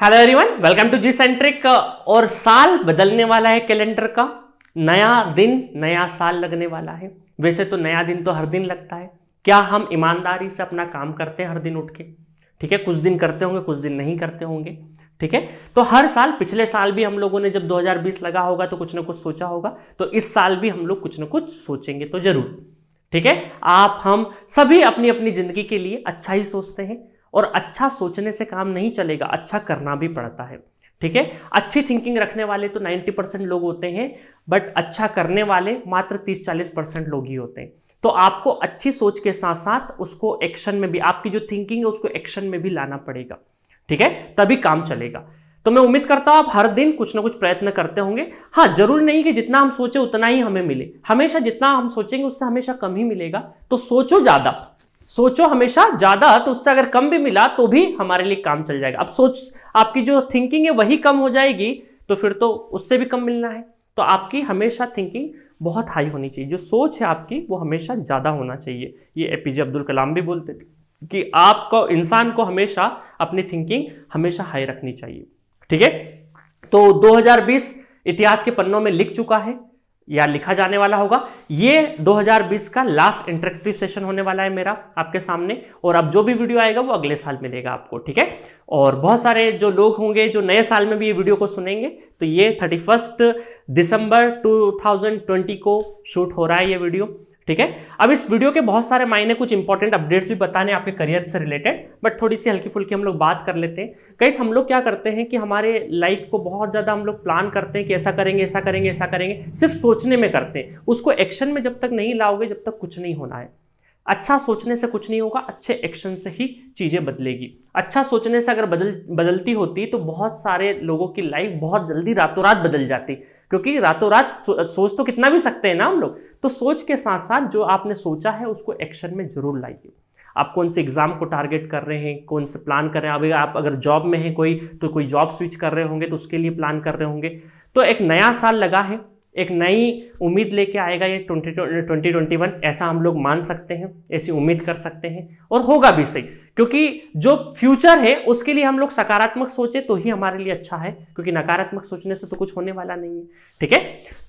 Hello everyone, welcome to G centric. और साल बदलने वाला है, कैलेंडर का नया दिन नया साल लगने वाला है। वैसे तो नया दिन तो हर दिन लगता है। क्या हम ईमानदारी से अपना काम करते हैं हर दिन उठ के? ठीक है, कुछ दिन करते होंगे, कुछ दिन नहीं करते होंगे। ठीक है, तो हर साल, पिछले साल भी हम लोगों ने जब 2020 लगा होगा तो कुछ ना कुछ सोचा होगा, तो इस साल भी हम लोग कुछ ना कुछ सोचेंगे तो जरूर। ठीक है, आप हम सभी अपनी अपनी जिंदगी के लिए अच्छा ही सोचते हैं, और अच्छा सोचने से काम नहीं चलेगा, अच्छा करना भी पड़ता है। ठीक है, अच्छी थिंकिंग रखने वाले तो 90% लोग होते हैं, बट अच्छा करने वाले मात्र 30-40% लोग ही होते हैं। तो आपको अच्छी सोच के साथ साथ उसको एक्शन में भी, आपकी जो थिंकिंग है उसको एक्शन में भी लाना पड़ेगा। ठीक है, तभी काम चलेगा। तो मैं उम्मीद करता हूं आप हर दिन कुछ ना कुछ प्रयत्न करते होंगे। हाँ, जरूरी नहीं कि जितना हम सोचे उतना ही हमें मिले, हमेशा जितना हम सोचेंगे उससे हमेशा कम ही मिलेगा। तो सोचो ज्यादा, सोचो हमेशा ज्यादा, तो उससे अगर कम भी मिला तो भी हमारे लिए काम चल जाएगा। अब सोच, आपकी जो थिंकिंग है वही कम हो जाएगी तो फिर तो उससे भी कम मिलना है। तो आपकी हमेशा थिंकिंग बहुत हाई होनी चाहिए, जो सोच है आपकी वो हमेशा ज्यादा होना चाहिए। ये एपीजे अब्दुल कलाम भी बोलते थे कि आपको, इंसान को हमेशा अपनी थिंकिंग हमेशा हाई रखनी चाहिए। ठीक है, तो 2020 इतिहास के पन्नों में लिख चुका है या लिखा जाने वाला होगा। ये 2020 का लास्ट इंटरेक्टिव सेशन होने वाला है मेरा आपके सामने, और अब जो भी वीडियो आएगा वो अगले साल मिलेगा आपको। ठीक है, और बहुत सारे जो लोग होंगे जो नए साल में भी ये वीडियो को सुनेंगे, तो ये 31 दिसंबर 2020 को शूट हो रहा है ये वीडियो। ठीक है, अब इस वीडियो के बहुत सारे मायने, कुछ इंपॉर्टेंट अपडेट्स भी बताने आपके करियर से रिलेटेड, बट थोड़ी सी हल्की फुल्की हम लोग बात कर लेते हैं। कई हम लोग क्या करते हैं कि हमारे लाइफ को बहुत ज्यादा हम लोग प्लान करते हैं कि ऐसा करेंगे ऐसा करेंगे ऐसा करेंगे, सिर्फ सोचने में करते हैं, उसको एक्शन में जब तक नहीं लाओगे जब तक कुछ नहीं होना है। अच्छा सोचने से कुछ नहीं होगा, अच्छे एक्शन से ही चीजें बदलेगी। अच्छा सोचने से अगर बदलती होती तो बहुत सारे लोगों की लाइफ बहुत जल्दी रातों रात बदल जाती, क्योंकि रातों रात सोच तो कितना भी सकते हैं ना हम लोग। तो सोच के साथ साथ जो आपने सोचा है उसको एक्शन में जरूर लाइए। आप कौन से एग्जाम को टारगेट कर रहे हैं, कौन से प्लान कर रहे हैं, अभी आप अगर जॉब में हैं कोई, तो कोई जॉब स्विच कर रहे होंगे तो उसके लिए प्लान कर रहे होंगे। तो एक नया साल लगा है, एक नई उम्मीद लेके आएगा ये 2021, ऐसा हम लोग मान सकते हैं, ऐसी उम्मीद कर सकते हैं, और होगा भी सही, क्योंकि जो फ्यूचर है उसके लिए हम लोग सकारात्मक सोचे तो ही हमारे लिए अच्छा है, क्योंकि नकारात्मक सोचने से तो कुछ होने वाला नहीं है। ठीक है,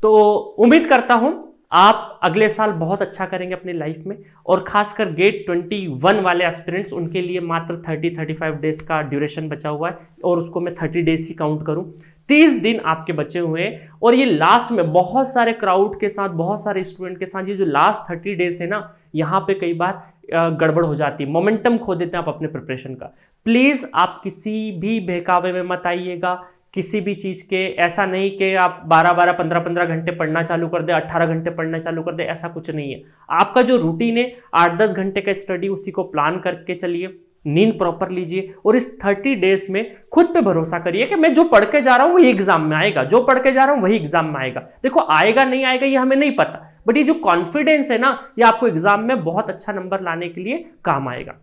तो उम्मीद करता हूं आप अगले साल बहुत अच्छा करेंगे अपनी लाइफ में, और खासकर गेट 21 वाले एस्पिरेंट्स, उनके लिए मात्र 30-35 डेज का ड्यूरेशन बचा हुआ है, और उसको मैं 30 डेज ही काउंट करूं। 30 दिन आपके बचे हुए हैं, और ये लास्ट में बहुत सारे क्राउड के साथ, बहुत सारे स्टूडेंट के साथ, ये जो लास्ट 30 डेज है ना, यहाँ पे कई बार गड़बड़ हो जाती है, मोमेंटम खो देते हैं आप अपने प्रिपरेशन का। प्लीज आप किसी भी बहकावे में मत आइएगा, किसी भी चीज के, ऐसा नहीं कि आप 12-12, 15-15 घंटे पढ़ना चालू कर दे, 18 घंटे पढ़ना चालू कर दे, ऐसा कुछ नहीं है। आपका जो रूटीन है 8-10 घंटे का स्टडी, उसी को प्लान करके चलिए, नींद प्रॉपर लीजिए, और इस 30 डेज में खुद पे भरोसा करिए कि मैं जो पढ़ के जा रहा हूं वही एग्जाम में आएगा, जो पढ़ के जा रहा हूं वही एग्जाम में आएगा। देखो, आएगा नहीं आएगा ये हमें नहीं पता, बट ये जो कॉन्फिडेंस है ना, ये आपको एग्जाम में बहुत अच्छा नंबर लाने के लिए काम आएगा।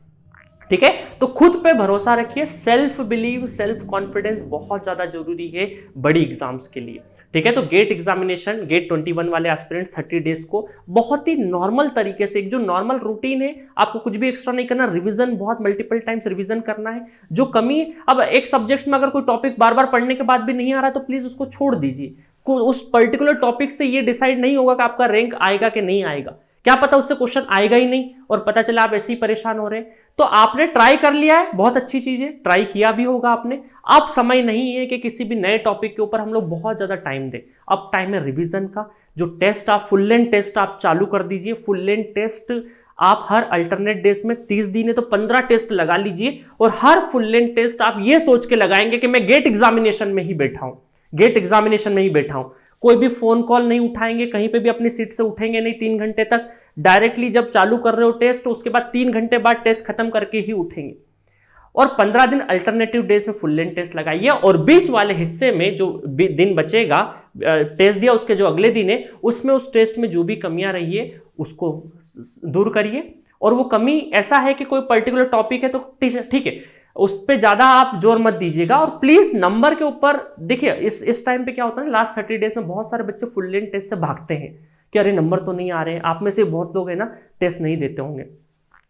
ठीक है, तो खुद पे भरोसा रखिए, सेल्फ बिलीव, सेल्फ कॉन्फिडेंस बहुत ज्यादा जरूरी है बड़ी एग्जाम्स के लिए। ठीक है, तो गेट एग्जामिनेशन, गेट 21 वाले एस्पिरेंट्स 30 डेज को बहुत ही नॉर्मल तरीके से, एक जो नॉर्मल रूटीन है, आपको कुछ भी एक्स्ट्रा नहीं करना, रिवीजन बहुत मल्टीपल टाइम्स रिवीजन करना है। जो कमी, अब एक सब्जेक्ट्स में अगर कोई टॉपिक बार बार पढ़ने के बाद भी नहीं आ रहा है तो प्लीज उसको छोड़ दीजिए। उस पर्टिकुलर टॉपिक से ये डिसाइड नहीं होगा कि आपका रैंक आएगा कि नहीं आएगा, क्या पता उससे क्वेश्चन आएगा ही नहीं और पता चला आप ऐसे ही परेशान हो रहे हैं। तो आपने ट्राई कर लिया है, बहुत अच्छी चीज है, ट्राई किया भी होगा आपने। अब समय नहीं है कि किसी भी नए टॉपिक के ऊपर हम लोग बहुत ज्यादा टाइम दें, अब टाइम है रिवीजन का। जो टेस्ट, आप फुल लेंथ टेस्ट आप चालू कर दीजिए। फुल लेंथ टेस्ट आप हर अल्टरनेट डेज में, 30 दिन है तो 15 टेस्ट लगा लीजिए, और हर फुल लेंथ टेस्ट आप ये सोच के लगाएंगे कि मैं गेट एग्जामिनेशन में ही बैठा हूं, गेट एग्जामिनेशन में ही बैठा हूं। कोई भी फोन कॉल नहीं उठाएंगे, कहीं पे भी अपनी सीट से उठेंगे नहीं 3 घंटे तक। डायरेक्टली जब चालू कर रहे हो टेस्ट, तो उसके बाद 3 घंटे बाद टेस्ट खत्म करके ही उठेंगे, और 15 दिन अल्टरनेटिव डेज में फुल लेंथ टेस्ट लगाइए, और बीच वाले हिस्से में जो दिन बचेगा, टेस्ट दिया उसके जो अगले दिन है, उसमें उस टेस्ट में जो भी कमियां रही है उसको दूर करिए। और वो कमी ऐसा है कि कोई पर्टिकुलर टॉपिक है तो ठीक है, उस पर ज्यादा आप जोर मत दीजिएगा। और प्लीज नंबर के ऊपर देखिए, इस टाइम पे क्या होता है, लास्ट 30 डेज में बहुत सारे बच्चे फुल लेंथ टेस्ट से भागते हैं कि अरे नंबर तो नहीं आ रहे हैं। आप में से बहुत लोग है ना टेस्ट नहीं देते होंगे,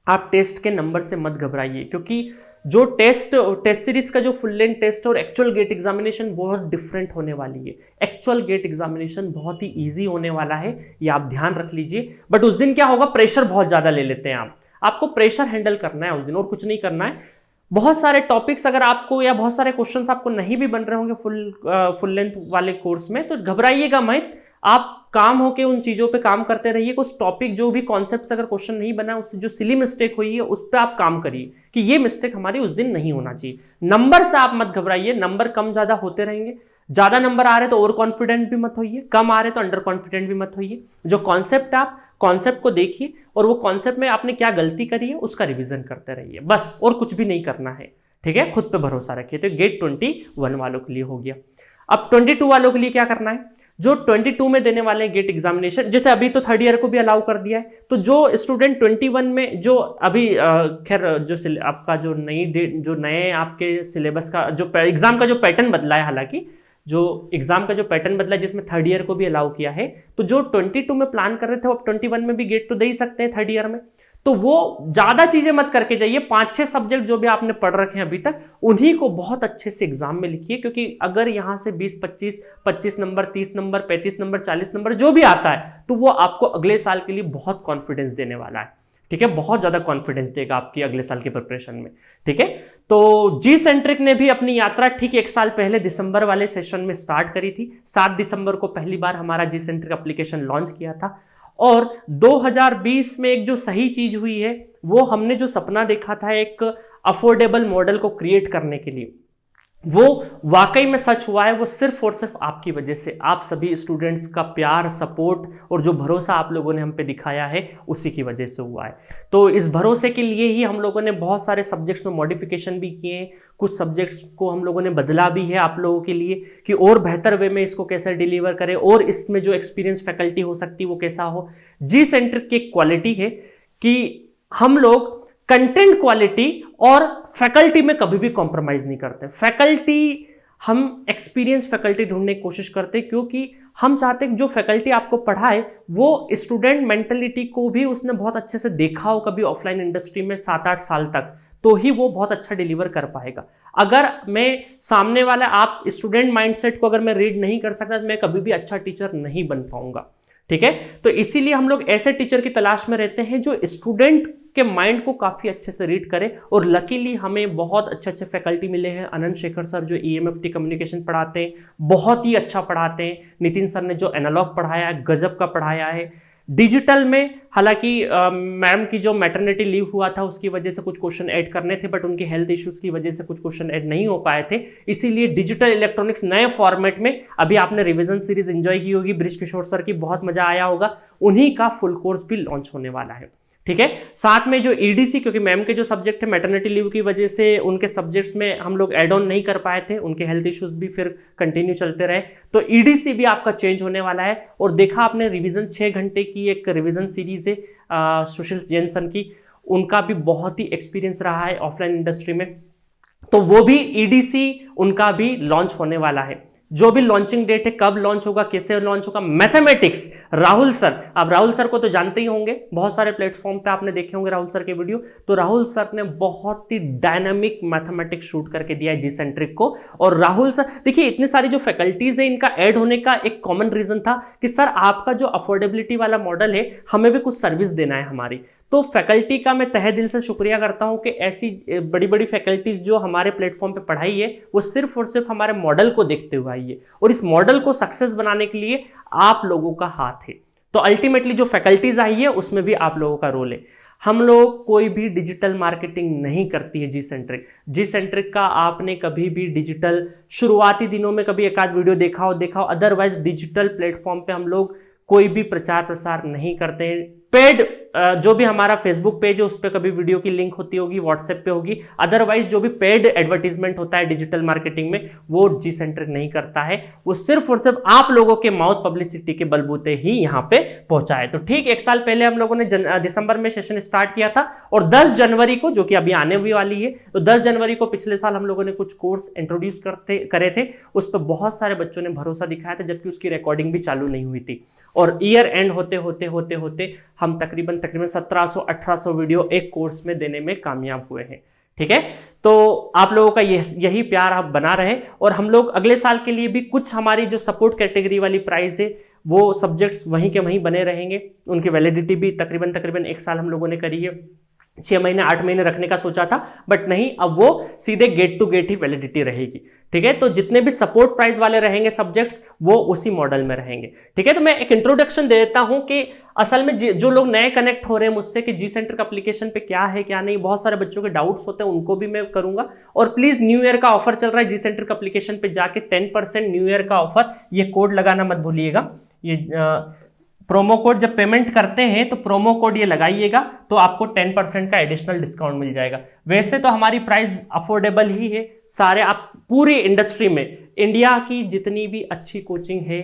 आप टेस्ट के नंबर से मत घबराइए, क्योंकि जो टेस्ट सीरीज का जो फुल लेंथ टेस्ट और एक्चुअल गेट एग्जामिनेशन बहुत डिफरेंट होने वाली है। एक्चुअल गेट एग्जामिनेशन बहुत ही इजी होने वाला है, ये आप ध्यान रख लीजिए। बट उस दिन क्या होगा, प्रेशर बहुत ज्यादा ले लेते हैं आपको प्रेशर हैंडल करना है उस दिन और कुछ नहीं करना है। बहुत सारे टॉपिक्स अगर आपको या बहुत सारे क्वेश्चंस आपको नहीं भी बन रहे होंगे फुल लेंथ वाले कोर्स में, तो घबराइएगा मत, आप काम होके उन चीजों पे काम करते रहिए। कुछ टॉपिक जो भी कॉन्सेप्ट अगर क्वेश्चन नहीं बना, उससे जो सिली मिस्टेक हुई है उस पर आप काम करिए कि ये मिस्टेक हमारी उस दिन नहीं होना चाहिए। नंबर से आप मत घबराइए, नंबर कम ज्यादा होते रहेंगे। ज्यादा नंबर आ रहे तो ओवर कॉन्फिडेंट भी मत होइए, कम आ रहे तो अंडर कॉन्फिडेंट भी मत होइए। जो कॉन्सेप्ट आप कॉन्सेप्ट को देखिए और वो कॉन्सेप्ट में आपने क्या गलती करी है उसका रिवीजन करते रहिए, बस, और कुछ भी नहीं करना है। ठीक है, खुद पे भरोसा रखिए। तो गेट 21 वालों के लिए हो गया। अब 22 वालों के लिए क्या करना है, जो 22 में देने वाले गेट एग्जामिनेशन, जैसे अभी तो थर्ड ईयर को भी अलाउ कर दिया है, तो जो स्टूडेंट 21 में जो अभी खैर जो आपका जो नए आपके सिलेबस का जो एग्जाम का जो पैटर्न बदला है, हालांकि जो एग्जाम का जो पैटर्न बदला है जिसमें थर्ड ईयर को भी अलाउ किया है, तो जो 22 में प्लान कर रहे थे वो अब 21 में भी गेट तो दे ही सकते हैं थर्ड ईयर में। तो वो ज्यादा चीजें मत करके जाइए, 5-6 सब्जेक्ट जो भी आपने पढ़ रखे हैं अभी तक उन्हीं को बहुत अच्छे से एग्जाम में लिखिए, क्योंकि अगर यहां से 20-25 नंबर, 30 नंबर, 35 नंबर, 40 नंबर जो भी आता है, तो वो आपको अगले साल के लिए बहुत कॉन्फिडेंस देने वाला है। ठीक है, बहुत ज्यादा कॉन्फिडेंस देगा आपकी अगले साल की प्रिपरेशन में। ठीक है, तो जी सेंट्रिक ने भी अपनी यात्रा ठीक 1 साल पहले दिसंबर वाले सेशन में स्टार्ट करी थी। 7 दिसंबर को पहली बार हमारा जी सेंट्रिक एप्लीकेशन लॉन्च किया था, और 2020 में एक जो सही चीज हुई है, वो हमने जो सपना देखा था एक अफोर्डेबल मॉडल को क्रिएट करने के लिए, वो वाकई में सच हुआ है। वो सिर्फ और सिर्फ आपकी वजह से, आप सभी स्टूडेंट्स का प्यार, सपोर्ट और जो भरोसा आप लोगों ने हम पे दिखाया है, उसी की वजह से हुआ है। तो इस भरोसे के लिए ही हम लोगों ने बहुत सारे सब्जेक्ट्स में मॉडिफिकेशन भी किए हैं, कुछ सब्जेक्ट्स को हम लोगों ने बदला भी है आप लोगों के लिए कि और बेहतर वे में इसको कैसे डिलीवर करें, और इसमें जो एक्सपीरियंस फैकल्टी हो सकती है वो कैसा हो। जी सेंट्रिक की क्वालिटी है कि हम लोग कंटेंट क्वालिटी और फैकल्टी में कभी भी कॉम्प्रोमाइज नहीं करते। फैकल्टी, हम एक्सपीरियंस फैकल्टी ढूंढने की कोशिश करते, क्योंकि हम चाहते हैं कि जो फैकल्टी आपको पढ़ाए वो स्टूडेंट मेंटेलिटी को भी उसने बहुत अच्छे से देखा हो कभी ऑफलाइन इंडस्ट्री में 7-8 साल तक, तो ही वो बहुत अच्छा डिलीवर कर पाएगा। अगर मैं सामने वाला आप स्टूडेंट माइंडसेट को अगर मैं रीड नहीं कर सकता, तो मैं कभी भी अच्छा टीचर नहीं बन पाऊंगा। ठीक है, तो इसीलिए हम लोग ऐसे टीचर की तलाश में रहते हैं जो स्टूडेंट के माइंड को काफी अच्छे से रीड करे, और लकीली हमें बहुत अच्छे अच्छे फैकल्टी मिले हैं। अनंत शेखर सर जो EMFT कम्युनिकेशन पढ़ाते हैं, बहुत ही अच्छा पढ़ाते हैं। नितिन सर ने जो एनालॉग पढ़ाया है, गजब का पढ़ाया है। डिजिटल में हालांकि मैम की जो मैटरनिटी लीव हुआ था उसकी वजह से कुछ क्वेश्चन ऐड करने थे, बट उनके हेल्थ इश्यूज की वजह से कुछ क्वेश्चन ऐड नहीं हो पाए थे, इसीलिए डिजिटल इलेक्ट्रॉनिक्स नए फॉर्मेट में अभी आपने रिवीजन सीरीज एंजॉय की होगी, बृज किशोर सर की, बहुत मजा आया होगा। उन्हीं का फुल कोर्स भी लॉन्च होने वाला है। ठीक है, साथ में जो EDC, क्योंकि मैम के जो सब्जेक्ट है मैटरनिटी लीव की वजह से उनके सब्जेक्ट्स में हम लोग एड ऑन नहीं कर पाए थे, उनके हेल्थ इश्यूज भी फिर कंटिन्यू चलते रहे, तो EDC भी आपका चेंज होने वाला है। और देखा आपने रिवीजन 6 घंटे की एक रिवीजन सीरीज है सुशील जेनसन की, उनका भी बहुत ही एक्सपीरियंस रहा है ऑफलाइन इंडस्ट्री में, तो वो भी EDC उनका भी लॉन्च होने वाला है। जो भी लॉन्चिंग डेट है, कब लॉन्च होगा, कैसे लॉन्च होगा, मैथमेटिक्स राहुल सर, आप राहुल सर को तो जानते ही होंगे, बहुत सारे प्लेटफॉर्म पे आपने देखे होंगे राहुल सर के वीडियो। तो राहुल सर ने बहुत ही डायनामिक मैथमेटिक्स शूट करके दिया है जी सेंट्रिक को। और राहुल सर, देखिए इतनी सारी जो फैकल्टीज है, इनका ऐड होने का एक कॉमन रीजन था कि सर आपका जो अफोर्डेबिलिटी वाला मॉडल है, हमें भी कुछ सर्विस देना है हमारी। तो फैकल्टी का मैं तहे दिल से शुक्रिया करता हूं कि ऐसी बड़ी बड़ी फैकल्टीज जो हमारे प्लेटफॉर्म पे पढ़ाई है, वो सिर्फ और सिर्फ हमारे मॉडल को देखते हुए आई है, और इस मॉडल को सक्सेस बनाने के लिए आप लोगों का हाथ है। तो अल्टीमेटली जो फैकल्टीज आई है उसमें भी आप लोगों का रोल है। हम लोग कोई भी डिजिटल मार्केटिंग नहीं करती है जी सेंट्रिक का आपने कभी भी डिजिटल शुरुआती दिनों में कभी एक आध वीडियो देखा हो, अदरवाइज डिजिटल प्लेटफॉर्म पे हम लोग कोई भी प्रचार प्रसार नहीं करते हैं। पेड जो भी हमारा फेसबुक पेज है उस पर कभी वीडियो की लिंक होती होगी, व्हाट्सएप पे होगी, अदरवाइज जो भी पेड एडवर्टीजमेंट होता है डिजिटल मार्केटिंग में, वो जी सेंट्रिक नहीं करता है। वो सिर्फ और सिर्फ आप लोगों के माउथ पब्लिसिटी के बलबूते ही यहाँ पे पहुंचा है। तो ठीक 1 साल पहले हम लोगों ने दिसंबर में सेशन स्टार्ट किया था, और 10 जनवरी को, जो कि अभी आने हुई वाली है, तो 10 जनवरी को पिछले साल हम लोगों ने कुछ कोर्स इंट्रोड्यूस करे थे। उस पर बहुत सारे बच्चों ने भरोसा दिखाया था, जबकि उसकी रिकॉर्डिंग भी चालू नहीं हुई थी। और ईयर एंड होते होते हम तकरीबन 1700-1800 वीडियो एक कोर्स में देने में कामयाब हुए हैं। ठीक है, तो आप लोगों का यही प्यार आप बना रहे, और हम लोग अगले साल के लिए भी कुछ हमारी जो सपोर्ट कैटेगरी वाली प्राइस है वो सब्जेक्ट्स वहीं के वहीं बने रहेंगे। उनकी वैलिडिटी भी तकरीबन 1 साल हम लोगों ने करी है, 6 महीने 8 महीने रखने का सोचा था, बट नहीं, अब वो सीधे गेट टू गेट ही वैलिडिटी रहेगी। ठीक है, तो जितने भी सपोर्ट प्राइस वाले रहेंगे सब्जेक्ट्स वो उसी मॉडल में रहेंगे। ठीक है, तो मैं एक इंट्रोडक्शन दे देता हूं कि असल में जो लोग नए कनेक्ट हो रहे हैं मुझसे कि जी सेंटर का एप्लीकेशन पे क्या है क्या नहीं, बहुत सारे बच्चों के डाउट्स होते हैं, उनको भी मैं करूंगा। और प्लीज न्यू ईयर का ऑफर चल रहा है, जी सेंटर का एप्लीकेशन पे जाके 10% न्यू ईयर का ऑफर, ये कोड लगाना मत भूलिएगा। ये प्रोमो कोड जब पेमेंट करते हैं तो प्रोमो कोड ये लगाइएगा तो आपको 10% का एडिशनल डिस्काउंट मिल जाएगा। वैसे तो हमारी प्राइस अफोर्डेबल ही है, सारे आप पूरी इंडस्ट्री में इंडिया की जितनी भी अच्छी कोचिंग है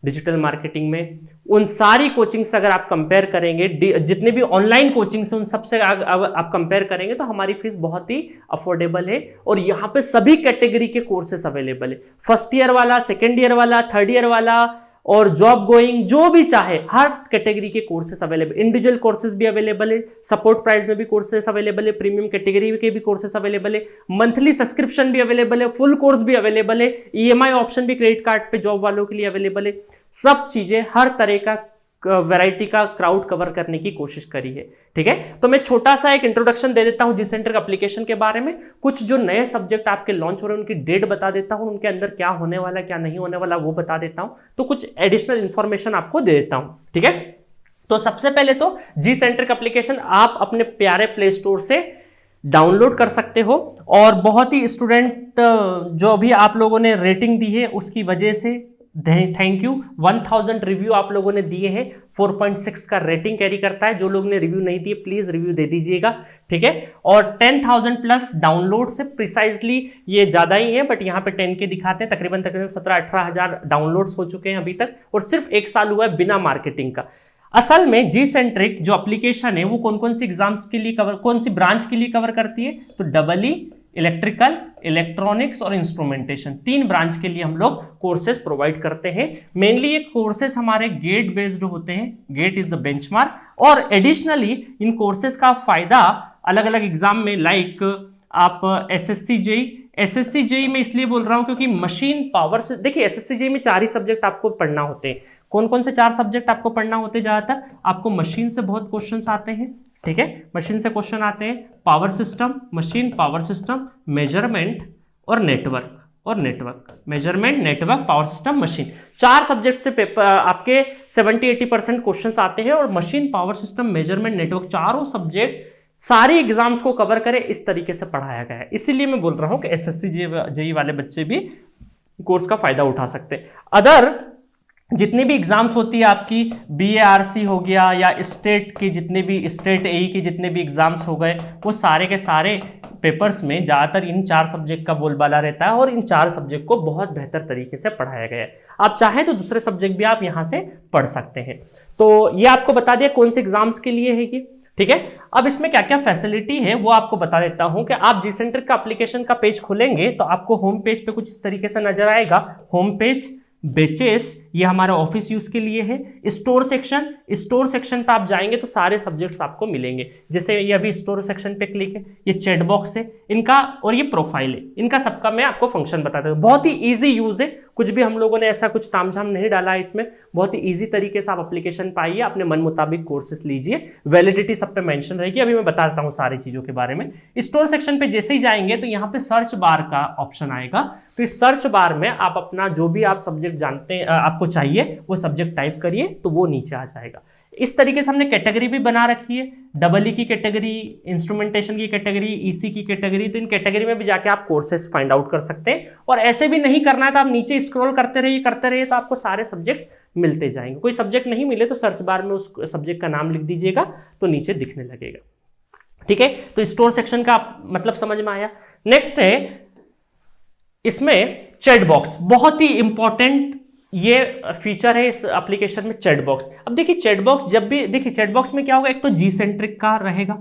डिजिटल मार्केटिंग में, उन सारी कोचिंग्स अगर आप कंपेयर करेंगे, जितने भी ऑनलाइन कोचिंग्स हैं उन सबसे आप कंपेयर करेंगे तो हमारी फीस बहुत ही अफोर्डेबल है। और यहाँ पे सभी कैटेगरी के कोर्सेस अवेलेबल है, फर्स्ट ईयर वाला, सेकेंड ईयर वाला, थर्ड ईयर वाला और जॉब गोइंग, जो भी चाहे हर कैटेगरी के कोर्सेस अवेलेबल, इंडिविजुअल कोर्सेज भी अवेलेबल है, सपोर्ट प्राइस में भी कोर्सेस अवेलेबल है, प्रीमियम कैटेगरी के भी कोर्सेस अवेलेबल है, मंथली सब्सक्रिप्शन भी अवेलेबल है, फुल कोर्स भी अवेलेबल है, ईएमआई ऑप्शन भी क्रेडिट कार्ड पे जॉब वालों के लिए अवेलेबल है। सब चीजें, हर तरह का वैरायटी का क्राउड कवर करने की कोशिश करी है। ठीक है, तो मैं छोटा सा एक इंट्रोडक्शन दे देता हूं जी सेंटर का एप्लीकेशन के बारे में, कुछ जो नए सब्जेक्ट आपके लॉन्च हो रहे हैं उनकी डेट बता देता हूं, उनके अंदर क्या होने वाला क्या नहीं होने वाला वो बता देता हूं, तो कुछ एडिशनल इंफॉर्मेशन आपको दे देता हूं। ठीक है, तो सबसे पहले तो जी सेंटर का एप्लीकेशन आप अपने प्यारे प्ले स्टोर से डाउनलोड कर सकते हो, और बहुत ही स्टूडेंट जो भी आप लोगों ने रेटिंग दी है उसकी वजह से थैंक यू। 1000 रिव्यू आप लोगों ने दिए हैं, 4.6 का रेटिंग कैरी करता है। जो लोग ने रिव्यू नहीं दिए प्लीज रिव्यू दे दीजिएगा। ठीक है, और 10,000 प्लस डाउनलोड से प्रिसाइजली ये ज्यादा ही है, बट यहाँ पे 10 के दिखाते हैं, तकरीबन 17-18 हजार डाउनलोड्स हो चुके हैं अभी तक, और सिर्फ 1 साल हुआ है बिना मार्केटिंग का। असल में जी सेंट्रिक जो एप्लीकेशन है वो कौन कौन सी एग्जाम्स के लिए कवर, कौन सी ब्रांच के लिए कवर करती है, तो डबल इलेक्ट्रिकल, इलेक्ट्रॉनिक्स और इंस्ट्रूमेंटेशन, 3 ब्रांच के लिए हम लोग कोर्सेज प्रोवाइड करते हैं। मेनली ये कोर्सेज हमारे गेट बेस्ड होते हैं, गेट इज द बेंचमार्क, और एडिशनली इन कोर्सेज का फायदा अलग अलग एग्जाम में, लाइक आप एसएससी जेई में इसलिए बोल रहा हूं क्योंकि मशीन पावर से, देखिए एसएससी जेई में 4 ही सब्जेक्ट आपको पढ़ना होते हैं। कौन कौन से 4 सब्जेक्ट आपको पढ़ना होते हैं? ज्यादातर आपको मशीन से बहुत क्वेश्चंस आते हैं। ठीक है, मशीन से क्वेश्चन आते हैं, power system, machine, power system, measurement और network, measurement, network, power system, machine, 4 subject से पेपर आपके 70-80% क्वेश्चंस आते हैं, और machine, power system, measurement, network, चारों सब्जेक्ट सारे एग्जाम्स को कवर करे इस तरीके से पढ़ाया गया है। इसीलिए मैं बोल रहा हूं कि एसएससी जेई वाले बच्चे भी कोर्स का फायदा उठा सकते हैं। अदर जितनी भी एग्जाम्स होती है आपकी, बीएआरसी हो गया या स्टेट की, जितने भी स्टेट एई की जितने भी एग्जाम्स हो गए, वो सारे के सारे पेपर्स में ज़्यादातर इन 4 सब्जेक्ट का बोलबाला रहता है, और इन 4 सब्जेक्ट को बहुत बेहतर तरीके से पढ़ाया गया है। आप चाहें तो दूसरे सब्जेक्ट भी आप यहाँ से पढ़ सकते हैं। तो ये आपको बता दिया कौन से एग्जाम्स के लिए है ये। ठीक है, अब इसमें क्या क्या फैसिलिटी है वो आपको बता देता हूं कि आप जी सेंटर का एप्लीकेशन का पेज खोलेंगे तो आपको होम पेज पे कुछ इस तरीके से नजर आएगा। होम पेज, बेचेस, ये हमारा ऑफिस यूज के लिए है। स्टोर सेक्शन पे आप जाएंगे तो सारे सब्जेक्ट्स आपको मिलेंगे। जैसे ये अभी स्टोर सेक्शन पे क्लिक है, ये चैट बॉक्स है इनका, और ये प्रोफाइल है इनका, सबका मैं आपको फंक्शन बताता हूँ। बहुत ही इजी यूज है, कुछ भी हम लोगों ने ऐसा कुछ तामझाम नहीं डाला है इसमें, बहुत ही इजी तरीके से आप एप्लीकेशन पाइए, अपने मन मुताबिक कोर्सेस लीजिए, वैलिडिटी सब पे मेंशन रहेगी। अभी मैं बताता हूँ सारी चीजों के बारे में। स्टोर सेक्शन पे जैसे ही जाएंगे तो यहाँ पे सर्च बार का ऑप्शन आएगा, तो इस सर्च बार में आप अपना जो भी आप सब्जेक्ट जानते हैं आपको चाहिए वो सब्जेक्ट टाइप करिए तो वो नीचे आ जाएगा। इस तरीके से हमने कैटेगरी भी बना रखी है, डबल ई की कैटेगरी, इंस्ट्रूमेंटेशन की कैटेगरी, ईसी की कैटेगरी, तो इन कैटेगरी में भी जाके आप कोर्सेज फाइंड आउट कर सकते हैं। और ऐसे भी नहीं करना है तो आप नीचे स्क्रॉल करते रहिए तो आपको सारे सब्जेक्ट्स मिलते जाएंगे। कोई सब्जेक्ट नहीं मिले तो सर्च बार में उस सब्जेक्ट का नाम लिख दीजिएगा तो नीचे दिखने लगेगा। ठीक है, तो स्टोर सेक्शन का मतलब समझ में आया। नेक्स्ट है इसमें चैट बॉक्स, बहुत ही इंपॉर्टेंट ये फीचर है इस एप्लीकेशन में, चैट बॉक्स। अब देखिए चैट बॉक्स जब भी, देखिए चैट बॉक्स में क्या होगा, एक तो जी सेंट्रिक का रहेगा,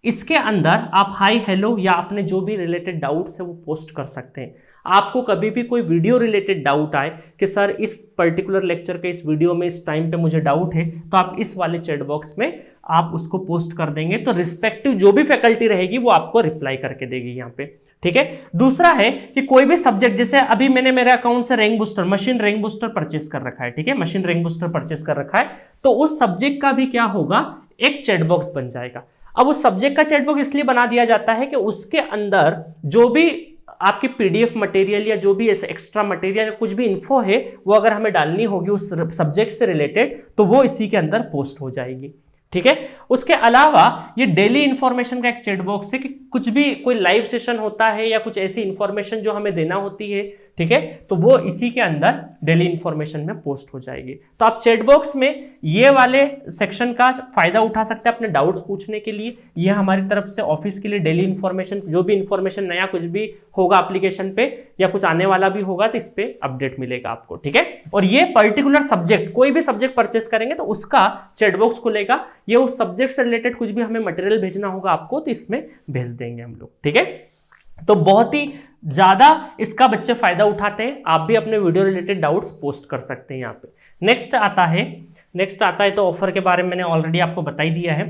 इसके अंदर आप हाई हेलो या अपने जो भी रिलेटेड डाउट्स है वो पोस्ट कर सकते हैं। आपको कभी भी कोई वीडियो रिलेटेड डाउट आए कि सर इस पर्टिकुलर लेक्चर के इस वीडियो में इस टाइम पे मुझे डाउट है, तो आप इस वाले चैट बॉक्स में आप उसको पोस्ट कर देंगे, तो रिस्पेक्टिव जो भी फैकल्टी रहेगी वो आपको रिप्लाई करके देगी यहाँ पे। ठीक है। दूसरा है कि कोई भी सब्जेक्ट, जैसे अभी मैंने मेरे अकाउंट से rank booster, machine rank booster purchase कर रखा है, ठीक है, मशीन रैंक बूस्टर परचेस कर रखा है, तो उस सब्जेक्ट का भी क्या होगा, एक चैट बॉक्स बन जाएगा। अब उस सब्जेक्ट का चैट बॉक्स इसलिए बना दिया जाता है कि उसके अंदर जो भी आपकी पीडीएफ मटेरियल या जो भी ऐसे एक्स्ट्रा मटेरियल कुछ भी इन्फो है वो अगर हमें डालनी होगी उस सब्जेक्ट से रिलेटेड, तो वो इसी के अंदर पोस्ट हो जाएगी। ठीक है। उसके अलावा ये डेली इंफॉर्मेशन का एक चैट बॉक्स है कि कुछ भी कोई लाइव सेशन होता है या कुछ ऐसी इंफॉर्मेशन जो हमें देना होती है, ठीक है, तो वो इसी के अंदर डेली इंफॉर्मेशन में पोस्ट हो जाएगी। तो आप चैट बॉक्स में ये वाले सेक्शन का फायदा उठा सकते हैं अपने डाउट्स पूछने के लिए। ये हमारी तरफ से ऑफिस के लिए डेली इंफॉर्मेशन, जो भी इंफॉर्मेशन नया कुछ भी होगा एप्लीकेशन पे या कुछ आने वाला भी होगा तो इस पे अपडेट मिलेगा आपको। ठीक है। और ये पर्टिकुलर सब्जेक्ट, कोई भी सब्जेक्ट परचेस करेंगे तो उसका चैट बॉक्स खुलेगा, ये उस सब्जेक्ट से रिलेटेड कुछ भी हमें मटेरियल भेजना होगा आपको तो इसमें भेज देंगे हम लोग। ठीक है। तो बहुत ही ज्यादा इसका बच्चे फायदा उठाते हैं। आप भी अपने वीडियो रिलेटेड डाउट्स पोस्ट कर सकते हैं यहाँ पे। नेक्स्ट आता है तो ऑफर के बारे में मैंने ऑलरेडी आपको बता ही दिया है।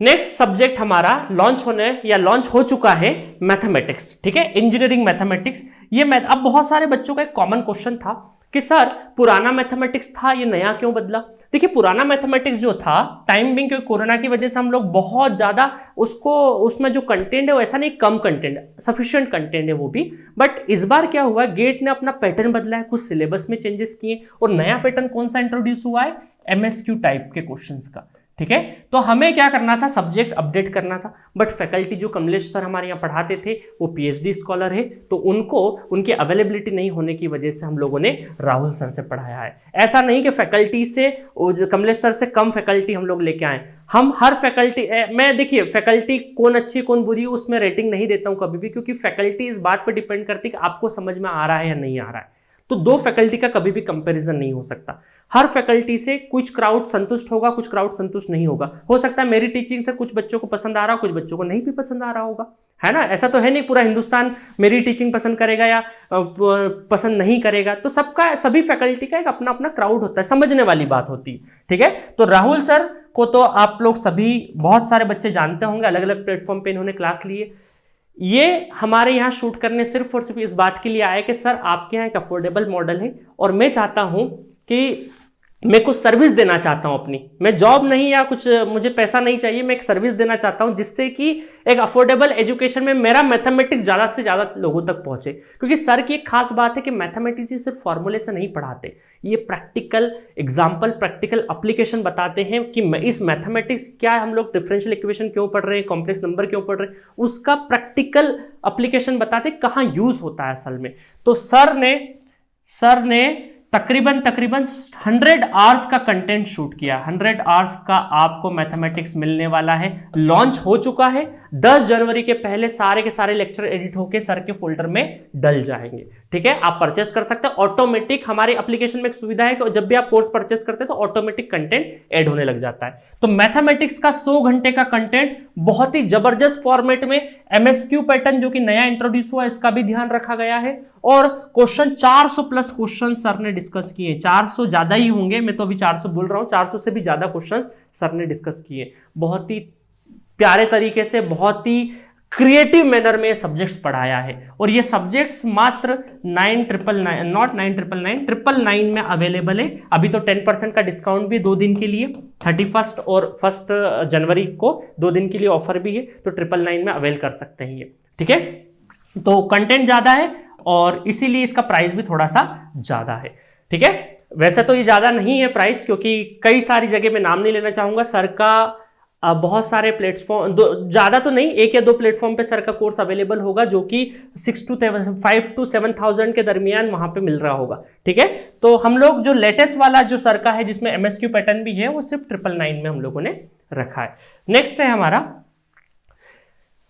नेक्स्ट सब्जेक्ट हमारा लॉन्च होने या लॉन्च हो चुका है मैथमेटिक्स। ठीक है, इंजीनियरिंग मैथमेटिक्स। ये अब बहुत सारे बच्चों का एक कॉमन क्वेश्चन था कि सर पुराना मैथमेटिक्स था ये नया क्यों बदला। देखिए पुराना मैथमेटिक्स जो था टाइम बिंग क्योंकि कोरोना की वजह से हम लोग बहुत ज्यादा उसमें जो कंटेंट है वो ऐसा नहीं, कम कंटेंट, सफिशिएंट कंटेंट है वो भी। बट इस बार क्या हुआ, गेट ने अपना पैटर्न बदला है, कुछ सिलेबस में चेंजेस किए और नया पैटर्न कौन सा इंट्रोड्यूस हुआ है, एमएसक्यू टाइप के क्वेश्चंस का। ठीक है। तो हमें क्या करना था, सब्जेक्ट अपडेट करना था। बट फैकल्टी जो कमलेश सर हमारे यहाँ पढ़ाते थे वो पीएचडी स्कॉलर है, तो उनकी अवेलेबिलिटी नहीं होने की वजह से हम लोगों ने राहुल सर से पढ़ाया है। ऐसा नहीं कि फैकल्टी से, कमलेश सर से कम फैकल्टी हम लोग लेके आए। हम हर फैकल्टी, मैं देखिए फैकल्टी कौन अच्छी कौन बुरी है उसमें रेटिंग नहीं देता हूं कभी भी, क्योंकि फैकल्टी इस बात पर डिपेंड करती है कि आपको समझ में आ रहा है या नहीं आ रहा है। तो दो फैकल्टी का कभी भी कंपैरिजन नहीं हो सकता। हर फैकल्टी से कुछ क्राउड संतुष्ट होगा, कुछ क्राउड संतुष्ट नहीं होगा। हो सकता है मेरी टीचिंग से कुछ बच्चों को पसंद आ रहा हो, कुछ बच्चों को नहीं भी पसंद आ रहा होगा, है ना। ऐसा तो है नहीं पूरा हिंदुस्तान मेरी टीचिंग पसंद करेगा या पसंद नहीं करेगा। तो सभी फैकल्टी का एक अपना अपना क्राउड होता है, समझने वाली बात होती है। ठीक है। तो राहुल सर को तो आप लोग सभी बहुत सारे बच्चे जानते होंगे, अलग अलग प्लेटफॉर्म पे इन्होंने क्लास ली है। ये हमारे यहाँ शूट करने सिर्फ और सिर्फ इस बात के लिए आए कि सर आपके यहाँ एक अफोर्डेबल मॉडल है और मैं चाहता हूं कि मैं कुछ सर्विस देना चाहता हूं अपनी, मैं जॉब नहीं या कुछ मुझे पैसा नहीं चाहिए, मैं एक सर्विस देना चाहता हूं जिससे कि एक अफोर्डेबल एजुकेशन में मेरा मैथमेटिक्स ज्यादा से ज्यादा लोगों तक पहुंचे। क्योंकि सर की एक खास बात है कि मैथमेटिक्स सिर्फ फॉर्मूले से नहीं पढ़ाते, ये प्रैक्टिकल एग्जाम्पल, प्रैक्टिकल एप्लीकेशन बताते हैं कि इस मैथमेटिक्स क्या है, हम लोग डिफरेंशियल इक्वेशन क्यों पढ़ रहे हैं, कॉम्प्लेक्स नंबर क्यों पढ़ रहे हैं, उसका प्रैक्टिकल एप्लीकेशन बताते कहाँ यूज होता है असल में। तो सर ने तकरीबन 100 आवर्स का कंटेंट शूट किया। 100 आवर्स का आपको मैथमेटिक्स मिलने वाला है, लॉन्च हो चुका है। 10 जनवरी के पहले सारे के सारे लेक्चर एडिट होके सर के फोल्डर में डल जाएंगे। ठीक है, आप परचेस कर सकते हैं ऑटोमेटिक। हमारे एप्लीकेशन में एक सुविधा है कि जब भी आप कोर्स परचेस करते हैं तो ऑटोमेटिक कंटेंट ऐड होने लग जाता है। तो मैथमेटिक्स का 100 घंटे का कंटेंट बहुत ही जबरदस्त फॉर्मेट में, एमएसक्यू पैटर्न जो कि नया इंट्रोड्यूस हुआ इसका भी ध्यान रखा गया है। और क्वेश्चन 400 प्लस क्वेश्चन सर ने डिस्कस किए, 400 ज्यादा ही होंगे, मैं तो अभी 400 बोल रहा हूं, 400 से भी ज्यादा क्वेश्चन सर ने डिस्कस किए। बहुत ही प्यारे तरीके से, बहुत ही क्रिएटिव मैनर में सब्जेक्ट्स पढ़ाया है। और ये सब्जेक्ट्स मात्र 999 में अवेलेबल है। अभी तो 10% का डिस्काउंट भी 2 दिन के लिए, 31 और 1 जनवरी को 2 दिन के लिए ऑफर भी है, तो 999 में अवेल कर सकते हैं ये। ठीक है, तो कंटेंट ज्यादा है और इसीलिए इसका प्राइस भी थोड़ा सा ज्यादा है। ठीक है, वैसे तो ये ज्यादा नहीं है प्राइस, क्योंकि कई सारी जगह मैं नाम नहीं लेना चाहूंगा, सर का बहुत सारे प्लेटफॉर्म, ज्यादा तो नहीं, 1 या 2 प्लेटफॉर्म पे सर का कोर्स अवेलेबल होगा जो कि 5 to 7,000 के दरमियान वहां पे मिल रहा होगा। ठीक है, तो हम लोग जो लेटेस्ट वाला जो सर का है जिसमें एमएसक्यू पैटर्न भी है वो सिर्फ 999 में हम लोगों ने रखा है। नेक्स्ट है हमारा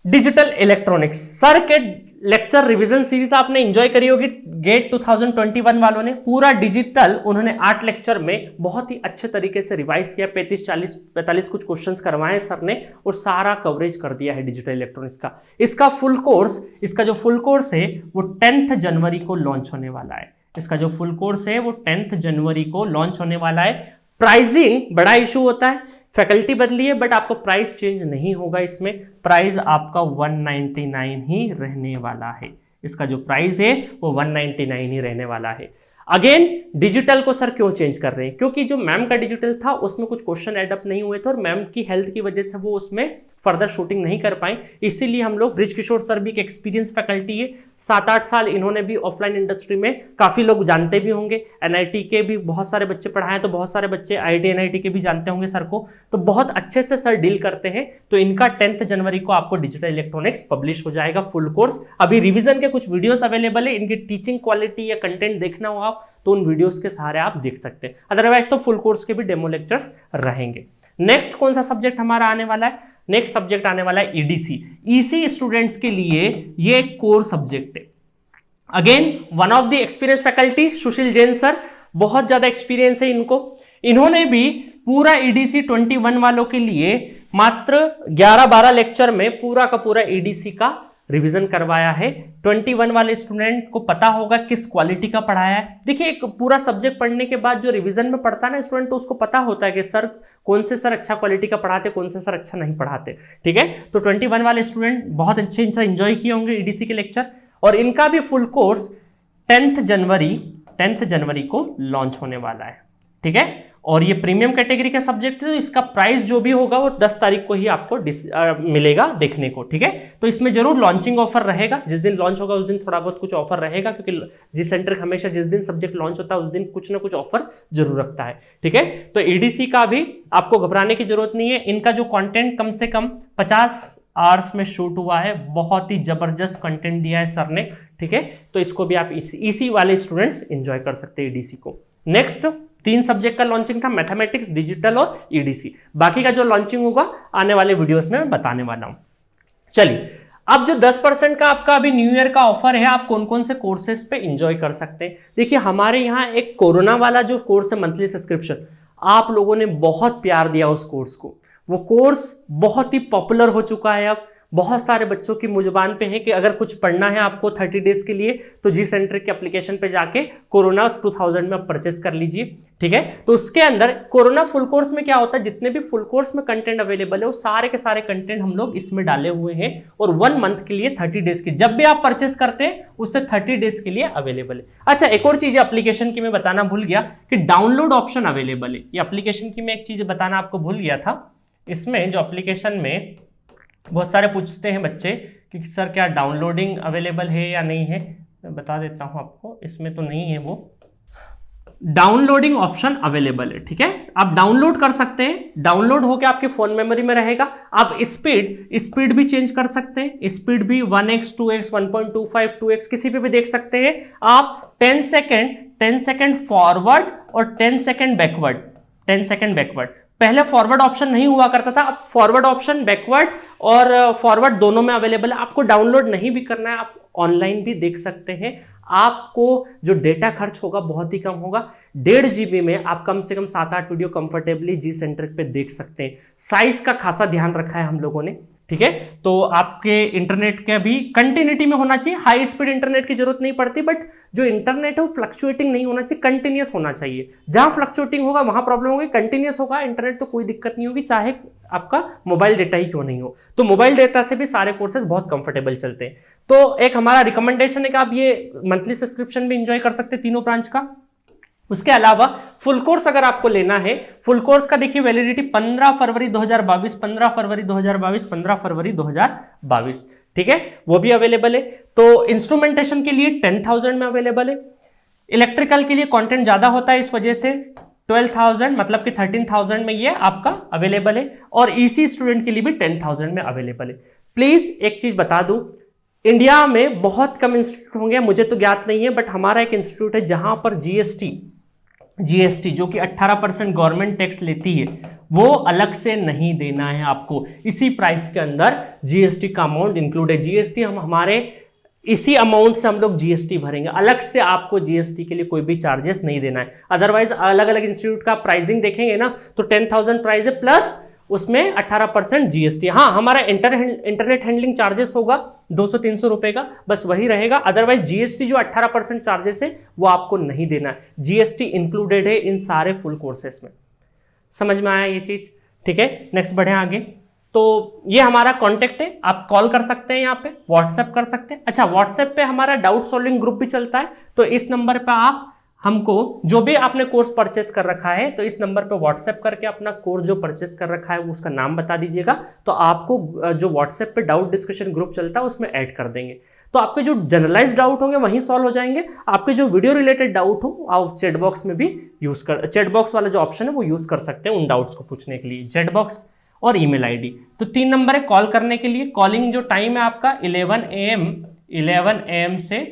डिजिटल इलेक्ट्रॉनिक्स। सर के लेक्चर रिवीजन सीरीज आपने एंजॉय करी होगी गेट 2021 वालों ने, पूरा डिजिटल उन्होंने 8 लेक्चर में बहुत ही अच्छे तरीके से रिवाइज किया, 35 40 45 कुछ क्वेश्चंस करवाए सर ने और सारा कवरेज कर दिया है डिजिटल इलेक्ट्रॉनिक्स का। इसका फुल कोर्स, इसका जो फुल कोर्स है वो 10th जनवरी को लॉन्च होने वाला है। इसका जो फुल कोर्स है वो 10th जनवरी को लॉन्च होने वाला है। प्राइसिंग बड़ा इशू होता है, फैकल्टी बदली है बट आपको प्राइस चेंज नहीं होगा। इसमें प्राइस आपका 199 ही रहने वाला है। इसका जो प्राइस है वो 199 ही रहने वाला है। अगेन डिजिटल को सर क्यों चेंज कर रहे हैं? क्योंकि जो मैम का डिजिटल था उसमें कुछ क्वेश्चन एडअप नहीं हुए थे और मैम की हेल्थ की वजह से वो उसमें फर्दर शूटिंग नहीं कर पाए, इसीलिए हम लोग ब्रिज किशोर सर भी एक एक्सपीरियंस फैकल्टी है, 7-8 साल इन्होंने भी ऑफलाइन इंडस्ट्री में, काफी लोग जानते भी होंगे, एनआईटी के भी बहुत सारे बच्चे पढ़ाए तो बहुत सारे बच्चे आईआईटी एनआईटी के भी जानते होंगे सर को, तो बहुत अच्छे से सर डील करते हैं। तो इनका 10th जनवरी को आपको डिजिटल इलेक्ट्रॉनिक्स पब्लिश हो जाएगा फुल कोर्स। अभी रिविजन के कुछ वीडियोस अवेलेबल है, इनकी टीचिंग क्वालिटी या कंटेंट देखना हो आप तो उन वीडियोस के सहारे आप देख सकते हैं, अदरवाइज तो फुल कोर्स के भी डेमो लेक्चर्स रहेंगे। नेक्स्ट कौन सा सब्जेक्ट हमारा आने वाला है? नेक्स्ट सब्जेक्ट आने वाला है ईडीसी। ईसी स्टूडेंट्स के लिए ये कोर सब्जेक्ट है। Again one of the experience faculty Sushil Jain sir, बहुत ज्यादा एक्सपीरियंस है इनको। इन्होंने भी पूरा ईडीसी 21 वालों के लिए मात्र 11-12 लेक्चर में पूरा का पूरा ईडीसी का रिवीजन करवाया है। 21 वाले स्टूडेंट को पता होगा किस क्वालिटी का पढ़ाया है। देखिए एक पूरा सब्जेक्ट पढ़ने के बाद जो रिवीजन में पढ़ता है ना स्टूडेंट, तो उसको पता होता है कि सर कौन से सर अच्छा क्वालिटी का पढ़ाते, कौन से सर अच्छा नहीं पढ़ाते। ठीक है, तो 21 वाले स्टूडेंट बहुत अच्छे से एंजॉय किए होंगे ईडीसी के लेक्चर, और इनका भी फुल कोर्स 10th जनवरी को लॉन्च होने वाला है। ठीक है, और ये प्रीमियम कैटेगरी का सब्जेक्ट है, तो इसका प्राइस जो भी होगा वो 10 तारीख को ही आपको मिलेगा देखने को। ठीक है, तो इसमें जरूर लॉन्चिंग ऑफर रहेगा, जिस दिन लॉन्च होगा उस दिन थोड़ा बहुत कुछ ऑफर रहेगा, क्योंकि जी सेंटर हमेशा जिस दिन सब्जेक्ट लॉन्च होता है उस दिन कुछ ना कुछ ऑफर जरूर रखता है। ठीक है, तो ईडीसी का भी आपको घबराने की जरूरत नहीं है। इनका जो कॉन्टेंट कम से कम 50 आवर्स में शूट हुआ है, बहुत ही जबरदस्त कंटेंट दिया है सर ने। ठीक है, तो इसको भी आप इसी वाले स्टूडेंट्स एंजॉय कर सकते हैं ईडीसी को। नेक्स्ट 3 सब्जेक्ट का लॉन्चिंग था, मैथमेटिक्स, डिजिटल और ईडीसी। बाकी का जो लॉन्चिंग होगा आने वाले वीडियोस में मैं बताने वाला हूं। चलिए, अब जो 10% का आपका अभी न्यू ईयर का ऑफर है, आप कौन कौन से कोर्सेज पे एंजॉय कर सकते हैं। देखिए हमारे यहाँ एक कोरोना वाला जो कोर्स है मंथली सब्सक्रिप्शन, आप लोगों ने बहुत प्यार दिया उस कोर्स को, वो कोर्स बहुत ही पॉपुलर हो चुका है। अब बहुत सारे बच्चों की मुजबान पे है कि अगर कुछ पढ़ना है आपको 30 डेज के लिए तो जी सेंटर के एप्लीकेशन पे जाके कोरोना 2000 में आप परचेस कर लीजिए। ठीक है, तो उसके अंदर कोरोना फुल कोर्स में क्या होता है, जितने भी फुल कोर्स में कंटेंट अवेलेबल है वो सारे के सारे कंटेंट हम लोग इसमें डाले हुए हैं, और 1 मंथ के लिए 30 डेज की जब भी आप परचेस करते हैं उससे 30 डेज के लिए अवेलेबल है। अच्छा, एक और चीज एप्लीकेशन की मैं बताना भूल गया कि डाउनलोड ऑप्शन अवेलेबल है। ये एप्लीकेशन की मैं एक चीज बताना आपको भूल गया था। इसमें जो एप्लीकेशन में बहुत सारे पूछते हैं बच्चे कि सर क्या डाउनलोडिंग अवेलेबल है या नहीं है, मैं बता देता हूं आपको, इसमें तो नहीं है वो डाउनलोडिंग ऑप्शन अवेलेबल है। ठीक है, आप डाउनलोड कर सकते हैं, डाउनलोड होकर आपके फोन मेमोरी में रहेगा। आप स्पीड भी चेंज कर सकते हैं, स्पीड भी 1x 2x 1.25 2x किसी पे भी देख सकते हैं आप। 10 सेकेंड फॉरवर्ड और 10 सेकेंड बैकवर्ड। पहले फॉरवर्ड ऑप्शन नहीं हुआ करता था, अब फॉरवर्ड ऑप्शन बैकवर्ड और फॉरवर्ड दोनों में अवेलेबल है। आपको डाउनलोड नहीं भी करना है, आप ऑनलाइन भी देख सकते हैं। आपको जो डेटा खर्च होगा बहुत ही कम होगा। 1.5 GB में आप कम से कम 7-8 वीडियो कंफर्टेबली जी सेंटर पे देख सकते हैं। साइज का खासा ध्यान रखा है हम लोगों ने। ठीक है, तो आपके इंटरनेट का भी कंटिन्यूटी में होना चाहिए, हाई स्पीड इंटरनेट की जरूरत नहीं पड़ती, बट जो इंटरनेट है वो फ्लक्चुएटिंग नहीं होना चाहिए, कंटिन्यूस होना चाहिए। जहां फ्लक्चुएटिंग होगा वहां प्रॉब्लम होगी, कंटिन्यूस होगा इंटरनेट तो कोई दिक्कत नहीं होगी, चाहे आपका मोबाइल डेटा ही क्यों नहीं हो। तो मोबाइल डेटा से भी सारे कोर्सेज बहुत कंफर्टेबल चलते हैं। तो एक हमारा रिकमेंडेशन है कि आप ये मंथली सब्सक्रिप्शन भी एंजॉय कर सकते हैं तीनों ब्रांच का। उसके अलावा फुल कोर्स अगर आपको लेना है, फुल कोर्स का देखिए वैलिडिटी 15 फरवरी 2022, 15 फरवरी 2022, 15 फरवरी 2022। ठीक है, वो भी अवेलेबल है। तो इंस्ट्रूमेंटेशन के लिए 10,000 में अवेलेबल है। इलेक्ट्रिकल के लिए कंटेंट ज्यादा होता है, इस वजह से 12,000 मतलब कि 13,000 में ये आपका अवेलेबल है, और ईसी स्टूडेंट के लिए भी 10,000 में अवेलेबल है। प्लीज एक चीज बता दूं, इंडिया में बहुत कम इंस्टीट्यूट होंगे, मुझे तो ज्ञात नहीं है, बट हमारा एक इंस्टीट्यूट है जहां पर जीएसटी जो कि 18% गवर्नमेंट टैक्स लेती है, वो अलग से नहीं देना है आपको। इसी प्राइस के अंदर जीएसटी का अमाउंट इंक्लूड है। जीएसटी हम हमारे इसी अमाउंट से हम लोग जीएसटी भरेंगे, अलग से आपको जीएसटी के लिए कोई भी चार्जेस नहीं देना है। अदरवाइज अलग अलग इंस्टीट्यूट का प्राइसिंग देखेंगे ना तो 10,000 प्राइस है प्लस उसमें 18% जीएसटी। हाँ, हमारा इंटरनेट हैंडलिंग चार्जेस होगा 200-300 रुपए का, बस वही रहेगा। अदरवाइज जीएसटी जो 18% चार्जेस है वो आपको नहीं देना है। जीएसटी इंक्लूडेड है इन सारे फुल कोर्सेस में। समझ में आया ये चीज? ठीक है, नेक्स्ट बढ़े आगे। तो ये हमारा कॉन्टेक्ट है, आप कॉल कर सकते हैं, यहाँ पे व्हाट्सएप कर सकते हैं। अच्छा, व्हाट्सएप पे हमारा डाउट सॉल्विंग ग्रुप भी चलता है, तो इस नंबर पे आप हमको जो भी आपने कोर्स परचेस कर रखा है तो इस नंबर पे व्हाट्सएप करके अपना कोर्स जो परचेस कर रखा है वो उसका नाम बता दीजिएगा, तो आपको जो व्हाट्सएप पे डाउट डिस्कशन ग्रुप चलता है उसमें ऐड कर देंगे। तो आपके जो जनरलाइज डाउट होंगे वहीं सॉल्व हो जाएंगे। आपके जो वीडियो रिलेटेड डाउट हो आप चैट बॉक्स में भी चैट बॉक्स वाला जो ऑप्शन है वो यूज कर सकते हैं उन डाउट्स को पूछने के लिए, चैट बॉक्स और ईमेल आईडी। तो 3 नंबर है कॉल करने के लिए। कॉलिंग जो टाइम है आपका 11 AM से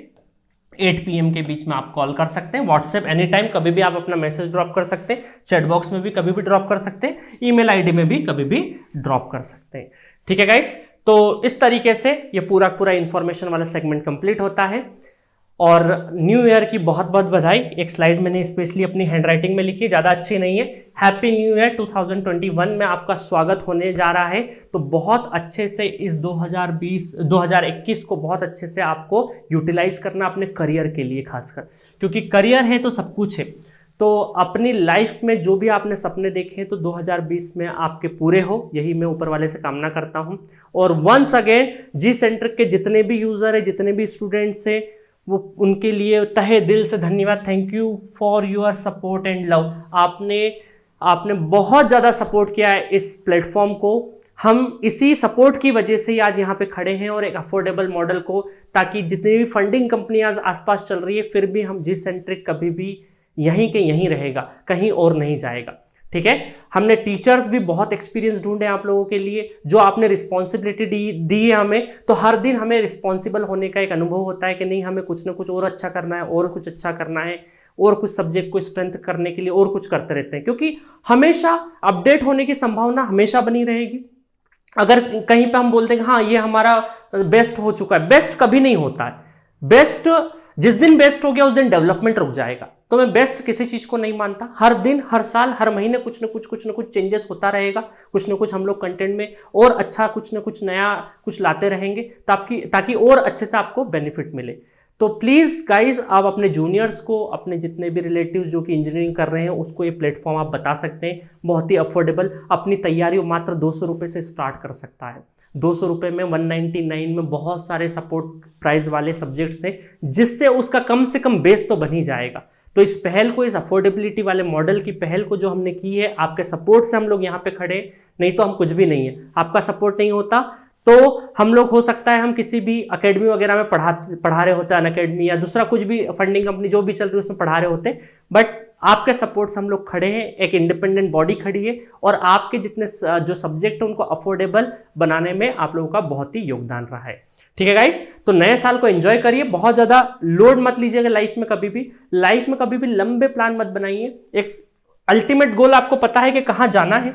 8 PM के बीच में आप कॉल कर सकते हैं। व्हाट्सएप एनी टाइम कभी भी आप अपना मैसेज ड्रॉप कर सकते हैं, चैट बॉक्स में भी कभी भी ड्रॉप कर सकते हैं, ईमेल आईडी में भी कभी भी ड्रॉप कर सकते हैं। ठीक है गाइस, तो इस तरीके से ये पूरा इंफॉर्मेशन वाला सेगमेंट कंप्लीट होता है। और न्यू ईयर की बहुत बहुत बधाई। एक स्लाइड मैंने स्पेशली अपनी हैंडराइटिंग में लिखी है, ज़्यादा अच्छी नहीं है। हैप्पी न्यू ईयर 2021 में आपका स्वागत होने जा रहा है। तो बहुत अच्छे से इस 2021 को बहुत अच्छे से आपको यूटिलाइज करना अपने करियर के लिए, खासकर क्योंकि करियर है तो सब कुछ है। तो अपनी लाइफ में जो भी आपने सपने देखे हैं तो 2020 में आपके पूरे हो, यही मैं ऊपर वाले से कामना करता हूँ। और वंस अगेन जी सेंटर के जितने भी यूज़र है, जितने भी स्टूडेंट्स हैं, वो उनके लिए तहे दिल से धन्यवाद। Thank you for your support and love. आपने बहुत ज़्यादा सपोर्ट किया है इस प्लेटफॉर्म को। हम इसी सपोर्ट की वजह से ही आज यहाँ पे खड़े हैं और एक अफोर्डेबल मॉडल को, ताकि जितनी भी फंडिंग कंपनियां आसपास चल रही है फिर भी हम जी सेंट्रिक कभी भी यहीं के यहीं रहेगा, कहीं और नहीं जाएगा। ठीक है, हमने टीचर्स भी बहुत एक्सपीरियंस ढूंढे आप लोगों के लिए, जो आपने रिस्पॉन्सिबिलिटी दी है हमें। तो हर दिन हमें रिस्पॉन्सिबल होने का एक अनुभव होता है कि नहीं, हमें कुछ ना कुछ और अच्छा करना है, और कुछ अच्छा करना है, और कुछ सब्जेक्ट को स्ट्रेंथ करने के लिए और कुछ करते रहते हैं, क्योंकि हमेशा अपडेट होने की संभावना हमेशा बनी रहेगी। अगर कहीं पे हम बोलते हैं हाँ ये हमारा बेस्ट हो चुका है, बेस्ट कभी नहीं होता है। बेस्ट जिस दिन बेस्ट हो गया उस दिन डेवलपमेंट रुक जाएगा। तो मैं बेस्ट किसी चीज को नहीं मानता। हर दिन, हर साल, हर महीने कुछ ना कुछ चेंजेस होता रहेगा, कुछ ना कुछ हम लोग कंटेंट में और अच्छा कुछ ना कुछ नया कुछ लाते रहेंगे, ताकि और अच्छे से आपको बेनिफिट मिले। तो प्लीज गाइज, आप अपने जूनियर्स को, अपने जितने भी रिलेटिव्स जो कि इंजीनियरिंग कर रहे हैं, उसको ये प्लेटफॉर्म आप बता सकते हैं। बहुत ही अफोर्डेबल, अपनी तैयारी मात्र 200 रुपये से स्टार्ट कर सकता है। 200 रुपये में 199 में बहुत सारे सपोर्ट प्राइस वाले सब्जेक्ट्स हैं, जिससे उसका कम से कम बेस तो बन ही जाएगा। तो इस पहल को, इस अफोर्डेबिलिटी वाले मॉडल की पहल को जो हमने की है, आपके सपोर्ट से हम लोग यहाँ पे खड़े, नहीं तो हम कुछ भी नहीं है। आपका सपोर्ट नहीं होता तो हम लोग, हो सकता है हम किसी भी अकेडमी वगैरह में पढ़ा रहे होते, अनअकेडमी या दूसरा कुछ भी फंडिंग कंपनी जो भी चल रही है उसमें पढ़ा रहे होते, बट आपके सपोर्ट से हम लोग खड़े हैं, एक इंडिपेंडेंट बॉडी खड़ी है, और आपके जितने जो सब्जेक्ट है उनको अफोर्डेबल बनाने में आप लोगों का बहुत ही योगदान रहा है। ठीक है गाइस, तो नए साल को एंजॉय करिए, बहुत ज़्यादा लोड मत लीजिएगा लाइफ में कभी भी लंबे प्लान मत बनाइए। एक अल्टीमेट गोल आपको पता है कि कहाँ जाना है।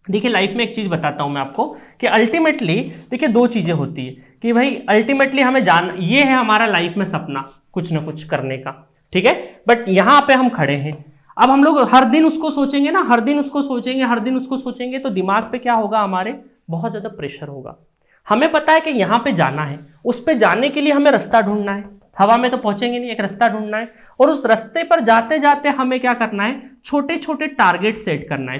देखिए, लाइफ में एक चीज़ बताता हूँ मैं आपको कि अल्टीमेटली, देखिए 2 चीज़ें होती है कि भाई अल्टीमेटली हमें ये है हमारा लाइफ में सपना कुछ ना कुछ करने का, ठीक है, बट यहाँ पे हम खड़े हैं। अब हम लोग हर दिन उसको सोचेंगे ना, हर दिन उसको सोचेंगे तो दिमाग पे क्या होगा, हमारे बहुत ज़्यादा प्रेशर होगा। हमें पता है कि यहाँ पे जाना है, उस पे जाने के लिए हमें रास्ता ढूंढना है, हवा में तो पहुंचेंगे नहीं, एक रास्ता ढूंढना है, और उस रास्ते पर जाते जाते हमें क्या करना है, छोटे छोटे टारगेट सेट करना है।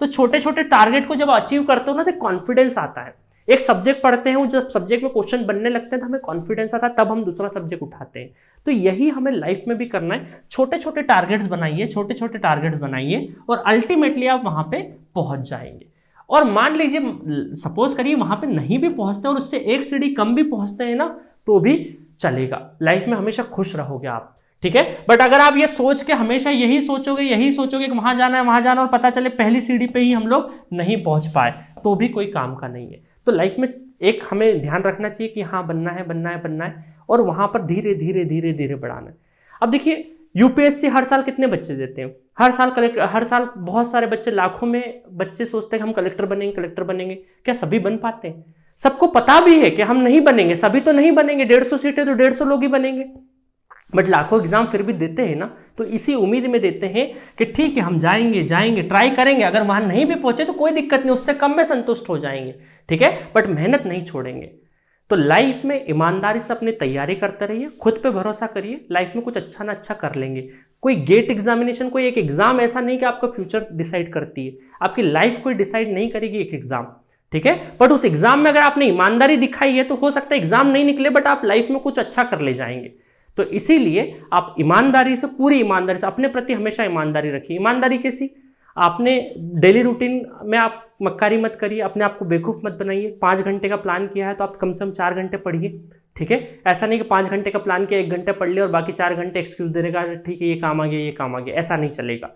तो छोटे छोटे टारगेट को जब अचीव करते हो ना तो कॉन्फिडेंस आता है। एक सब्जेक्ट पढ़ते हैं, जब सब्जेक्ट में क्वेश्चन बनने लगते हैं तो हमें कॉन्फिडेंस आता है, तब हम दूसरा सब्जेक्ट उठाते हैं। तो यही हमें लाइफ में भी करना है। छोटे छोटे टारगेट्स बनाइए और अल्टीमेटली आप वहां पे पहुंच जाएंगे। और मान लीजिए, सपोज करिए वहां पे नहीं भी पहुंचते और उससे एक सीढ़ी कम भी पहुंचते हैं ना, तो भी चलेगा। लाइफ में हमेशा खुश रहोगे आप, ठीक है। बट अगर आप ये सोच के हमेशा यही सोचोगे कि वहां जाना है, और पता चले पहली सीढ़ी पे ही हम लोग नहीं पहुंच पाए, तो भी कोई काम का नहीं है। तो लाइफ में एक हमें ध्यान रखना चाहिए कि हाँ, बनना है, और वहां पर धीरे धीरे बढ़ाना है। अब देखिए, यूपीएससी हर साल कितने बच्चे देते हैं, हर साल बहुत सारे बच्चे, लाखों में बच्चे सोचते हैं कि हम कलेक्टर बनेंगे। क्या सभी बन पाते हैं? सबको पता भी है कि हम नहीं बनेंगे, सभी तो नहीं बनेंगे, 150 सीटें तो 150 लोग ही बनेंगे, बट लाखों एग्जाम फिर भी देते हैं ना, तो इसी उम्मीद में देते हैं कि ठीक है हम जाएंगे ट्राई करेंगे, अगर वहां नहीं भी पहुंचे तो कोई दिक्कत नहीं, उससे कम में संतुष्ट हो जाएंगे, ठीक है, बट मेहनत नहीं छोड़ेंगे। तो लाइफ में ईमानदारी से अपनी तैयारी करते रहिए, खुद पे भरोसा करिए, लाइफ में कुछ अच्छा ना अच्छा कर लेंगे। कोई गेट एग्जामिनेशन, कोई एक एग्जाम ऐसा नहीं कि आपका फ्यूचर डिसाइड करती है, आपकी लाइफ कोई डिसाइड नहीं करेगी एक एग्जाम, ठीक है, बट उस एग्जाम में अगर आपने ईमानदारी दिखाई है तो हो सकता है एग्जाम नहीं निकले बट आप लाइफ में कुछ अच्छा कर ले जाएंगे। तो इसीलिए आप ईमानदारी से, पूरी ईमानदारी से अपने प्रति हमेशा ईमानदारी रखिए। ईमानदारी कैसी, आपने डेली रूटीन में आप मक्कारी मत करिए, अपने आप को बेवकूफ़ मत बनाइए। 5 घंटे का प्लान किया है तो आप कम से कम 4 घंटे पढ़िए, ठीक है, ऐसा नहीं कि 5 घंटे का प्लान किया 1 घंटे पढ़ लिया और बाकी 4 घंटे एक्सक्यूज दे देगा, ठीक है ये काम आ गया ये काम आ गया, ऐसा नहीं चलेगा,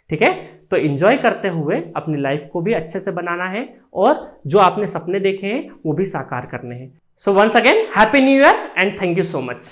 ठीक है। तो एंजॉय करते हुए अपनी लाइफ को भी अच्छे से बनाना है और जो आपने सपने देखे हैं वो भी साकार करने हैं। So once again happy new year and thank you so much.